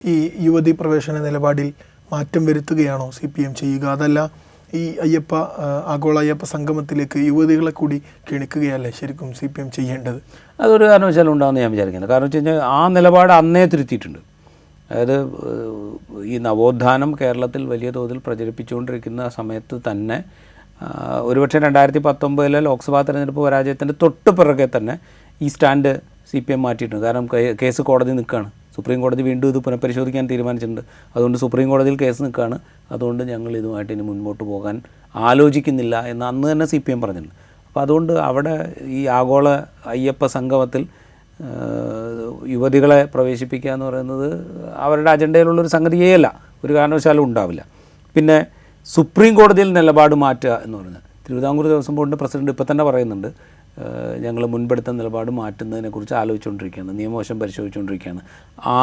ഈ യുവതി പ്രവേശന നിലപാടിൽ മാറ്റം വരുത്തുകയാണോ CPM ചെയ്യുക? അതല്ല ഈ ആഗോള അയ്യപ്പ സംഗമത്തിലേക്ക് യുവതികളെ കൂടി ക്ഷണിക്കുകയല്ലേ ശരിക്കും CPM ചെയ്യേണ്ടത്? അതൊരു കാരണവശാലും ഉണ്ടാകുമെന്ന് ഞാൻ വിചാരിക്കുന്നത്. കാരണം വെച്ച് കഴിഞ്ഞാൽ ആ നിലപാട് അന്നേ തിരുത്തിയിട്ടുണ്ട്. അതായത് ഈ നവോത്ഥാനം കേരളത്തിൽ വലിയ തോതിൽ പ്രചരിപ്പിച്ചുകൊണ്ടിരിക്കുന്ന സമയത്ത് തന്നെ ഒരുപക്ഷെ 2019 ലോക്സഭാ തെരഞ്ഞെടുപ്പ് പരാജയത്തിൻ്റെ തൊട്ട് പിറകെ തന്നെ ഈ സ്റ്റാൻഡ് CPM മാറ്റിയിട്ടുണ്ട്. കാരണം കേസ് കോടതി നിൽക്കുകയാണ്. സുപ്രീം കോടതി വീണ്ടും ഇത് പുനഃപരിശോധിക്കാൻ തീരുമാനിച്ചിട്ടുണ്ട്. അതുകൊണ്ട് സുപ്രീം കോടതിയിൽ കേസ് നിൽക്കുകയാണ്. അതുകൊണ്ട് ഞങ്ങൾ ഇതുമായിട്ട് ഇനി മുൻപോട്ട് പോകാൻ ആലോചിക്കുന്നില്ല എന്ന് അന്ന് തന്നെ CPM പറഞ്ഞിട്ടുണ്ട്. അപ്പോൾ അതുകൊണ്ട് അവിടെ ഈ ആഗോള അയ്യപ്പ സംഗമത്തിൽ യുവതികളെ പ്രവേശിപ്പിക്കുക എന്ന് പറയുന്നത് അവരുടെ അജണ്ടയിലുള്ളൊരു സംഗതിയേ അല്ല, ഒരു കാരണവശാലും ഉണ്ടാവില്ല. പിന്നെ സുപ്രീം കോടതിയിൽ നിലപാട് മാറ്റുക എന്ന് പറഞ്ഞാൽ തിരുവിതാംകൂർ ദേവസ്വം ബോർഡിൻ്റെ പ്രസിഡന്റ് ഇപ്പോൾ തന്നെ പറയുന്നുണ്ട്, ഞങ്ങൾ മുൻപെടുത്ത നിലപാട് മാറ്റുന്നതിനെക്കുറിച്ച് ആലോചിച്ചുകൊണ്ടിരിക്കുകയാണ്, നിയമവശം പരിശോധിച്ചുകൊണ്ടിരിക്കുകയാണ്,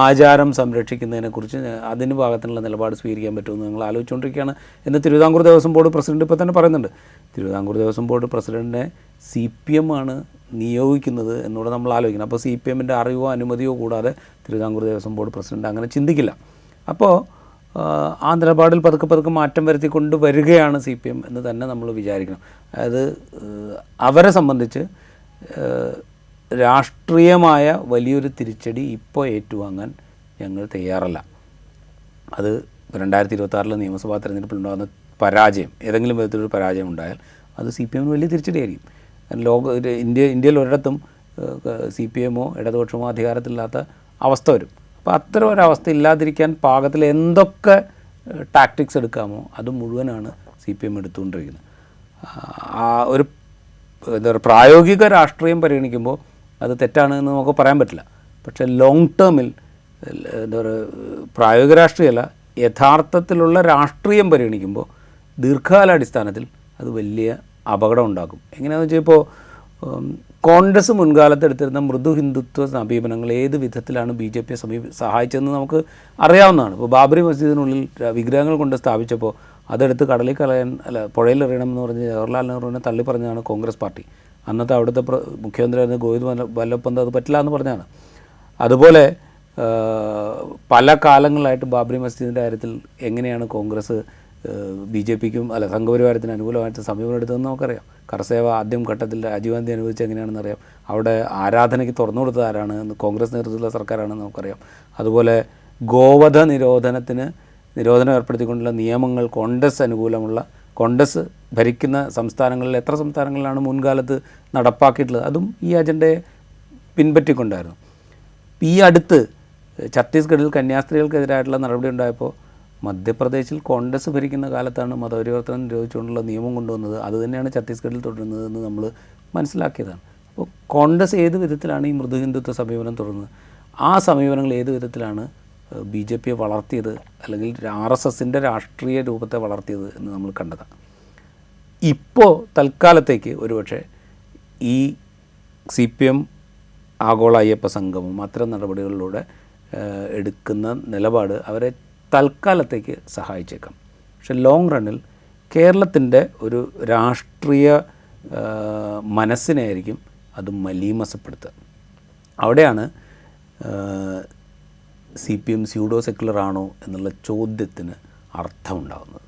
ആചാരം സംരക്ഷിക്കുന്നതിനെക്കുറിച്ച് അതിന് ഭാഗത്തിനുള്ള നിലപാട് സ്വീകരിക്കാൻ പറ്റുമെന്ന് ഞങ്ങൾ ആലോചിച്ചുകൊണ്ടിരിക്കുകയാണ് എന്ന് തിരുവിതാംകൂർ ദേവസ്വം ബോർഡ് പ്രസിഡന്റ് ഇപ്പോൾ തന്നെ പറയുന്നുണ്ട്. തിരുവിതാംകൂർ ദേവസ്വം ബോർഡ് പ്രസിഡന്റിനെ CPM ആണ് നിയോഗിക്കുന്നത് എന്നൂടെ നമ്മൾ ആലോചിക്കണം. അപ്പോൾ CPMൻ്റെ അറിവോ അനുമതിയോ കൂടാതെ തിരുവിതാംകൂർ ദേവസ്വം ബോർഡ് പ്രസിഡന്റ് അങ്ങനെ ചിന്തിക്കില്ല. അപ്പോൾ ആ നിലപാടിൽ പതുക്കെ മാറ്റം വരുത്തിക്കൊണ്ട് വരികയാണ് CPM എന്ന് തന്നെ നമ്മൾ വിചാരിക്കണം. അതായത് അവരെ സംബന്ധിച്ച് രാഷ്ട്രീയമായ വലിയൊരു തിരിച്ചടി ഇപ്പോൾ ഏറ്റുവാങ്ങാൻ ഞങ്ങൾ തയ്യാറല്ല. അത് 2026 നിയമസഭാ തെരഞ്ഞെടുപ്പിൽ ഉണ്ടാകുന്ന പരാജയം, ഏതെങ്കിലും വിധത്തിലൊരു പരാജയം ഉണ്ടായാൽ അത് CPMന് വലിയ തിരിച്ചടിയായിരിക്കും. ഇന്ത്യയിൽ ഒരിടത്തും CPMോ ഇടതുപക്ഷമോ അധികാരത്തിലില്ലാത്ത അവസ്ഥ വരും. അപ്പോൾ അത്തരം ഒരവസ്ഥ ഇല്ലാതിരിക്കാൻ പാകത്തിൽ എന്തൊക്കെ ടാക്ടിക്സ് എടുക്കാമോ അത് മുഴുവനാണ് CPM എടുത്തുകൊണ്ടിരിക്കുന്നത്. ഒരു എന്താ പറയുക, പ്രായോഗിക രാഷ്ട്രീയം പരിഗണിക്കുമ്പോൾ അത് തെറ്റാണെന്ന് നമുക്ക് പറയാൻ പറ്റില്ല. പക്ഷേ ലോങ് ടേമിൽ എന്താ പറയുക, പ്രായോഗിക രാഷ്ട്രീയമല്ല, യഥാർത്ഥത്തിലുള്ള രാഷ്ട്രീയം പരിഗണിക്കുമ്പോൾ ദീർഘകാലാടിസ്ഥാനത്തിൽ അത് വലിയ അപകടം ഉണ്ടാക്കും. എങ്ങനെയാണെന്ന് വെച്ചാൽ ഇപ്പോൾ കോൺഗ്രസ് മുൻകാലത്ത് എടുത്തിരുന്ന മൃദു ഹിന്ദുത്വ സമീപനങ്ങൾ ഏത് വിധത്തിലാണ് BJPയെ സഹായിച്ചതെന്ന് നമുക്ക് അറിയാവുന്നതാണ്. ഇപ്പോൾ ബാബറി മസ്ജിദിനുള്ളിൽ വിഗ്രഹങ്ങൾ കൊണ്ട് സ്ഥാപിച്ചപ്പോൾ അതെടുത്ത് കടലിൽ കളയാൻ പുഴയിൽ എറിയണമെന്ന് പറഞ്ഞ് ജവഹർലാൽ നെഹ്റുവിനെ തള്ളി പറഞ്ഞതാണ് കോൺഗ്രസ് പാർട്ടി. അന്നത്തെ അവിടുത്തെ മുഖ്യമന്ത്രിയായിരുന്ന ഗോവിന്ദ് വല്ലഭ് പന്ത് അത് പറ്റില്ല എന്ന് പറഞ്ഞതാണ്. അതുപോലെ പല കാലങ്ങളായിട്ട് ബാബറി മസ്ജിദിൻ്റെ കാര്യത്തിൽ എങ്ങനെയാണ് കോൺഗ്രസ് BJPക്കും സംഘപരിവാരത്തിന് അനുകൂലമായിട്ട് സമീപനം എടുത്തതെന്ന് നമുക്കറിയാം. കർസേവ ആദ്യം ഘട്ടത്തിൽ രാജീവ് ഗാന്ധി അനുവദിച്ചത് എങ്ങനെയാണെന്ന് അറിയാം. അവിടെ ആരാധനയ്ക്ക് തുറന്നു കൊടുത്തത് ആരാണ്? കോൺഗ്രസ് നേതൃത്വത്തിലുള്ള സർക്കാരാണെന്ന് നമുക്കറിയാം. അതുപോലെ ഗോവധ നിരോധനം ഏർപ്പെടുത്തിക്കൊണ്ടുള്ള നിയമങ്ങൾ കോൺഗ്രസ് ഭരിക്കുന്ന സംസ്ഥാനങ്ങളിൽ എത്ര സംസ്ഥാനങ്ങളിലാണ് മുൻകാലത്ത് നടപ്പാക്കിയിട്ടുള്ളത്? അതും ഈ അജണ്ടയെ പിൻപറ്റിക്കൊണ്ടായിരുന്നു. ഈ അടുത്ത് ഛത്തീസ്ഗഡിൽ കന്യാസ്ത്രീകൾക്കെതിരായിട്ടുള്ള നടപടി ഉണ്ടായപ്പോൾ മധ്യപ്രദേശിൽ കോൺഗ്രസ് ഭരിക്കുന്ന കാലത്താണ് മതപരിവർത്തനം നിരോധിച്ചുകൊണ്ടുള്ള നിയമം കൊണ്ടുവന്നത്. അതുതന്നെയാണ് ഛത്തീസ്ഗഡിൽ തുടരുന്നതെന്ന് നമ്മൾ മനസ്സിലാക്കിയതാണ്. അപ്പോൾ കോൺഗ്രസ് ഏത് വിധത്തിലാണ് ഈ മൃദു ഹിന്ദുത്വ സമീപനം തുടർന്നത്, ആ സമീപനങ്ങൾ ഏത് വിധത്തിലാണ് BJPയെ വളർത്തിയത്, അല്ലെങ്കിൽ RSSൻ്റെ രാഷ്ട്രീയ രൂപത്തെ വളർത്തിയത് എന്ന് നമ്മൾ കണ്ടതാണ്. ഇപ്പോൾ തൽക്കാലത്തേക്ക് ഒരുപക്ഷെ ഈ CPM ആഗോള അയ്യപ്പ സംഗമം അത്തരം നടപടികളിലൂടെ എടുക്കുന്ന നിലപാട് അവരെ തൽക്കാലത്തേക്ക് സഹായിച്ചേക്കാം. പക്ഷെ ലോങ് റണ്ണിൽ കേരളത്തിൻ്റെ ഒരു രാഷ്ട്രീയ മനസ്സിനെയായിരിക്കും അത് മലീമസപ്പെടുത്തുക. അവിടെയാണ് CPM സ്യൂഡോ സെക്കുലർ ആണോ എന്നുള്ള ചോദ്യത്തിന് അർത്ഥമുണ്ടാകുന്നത്.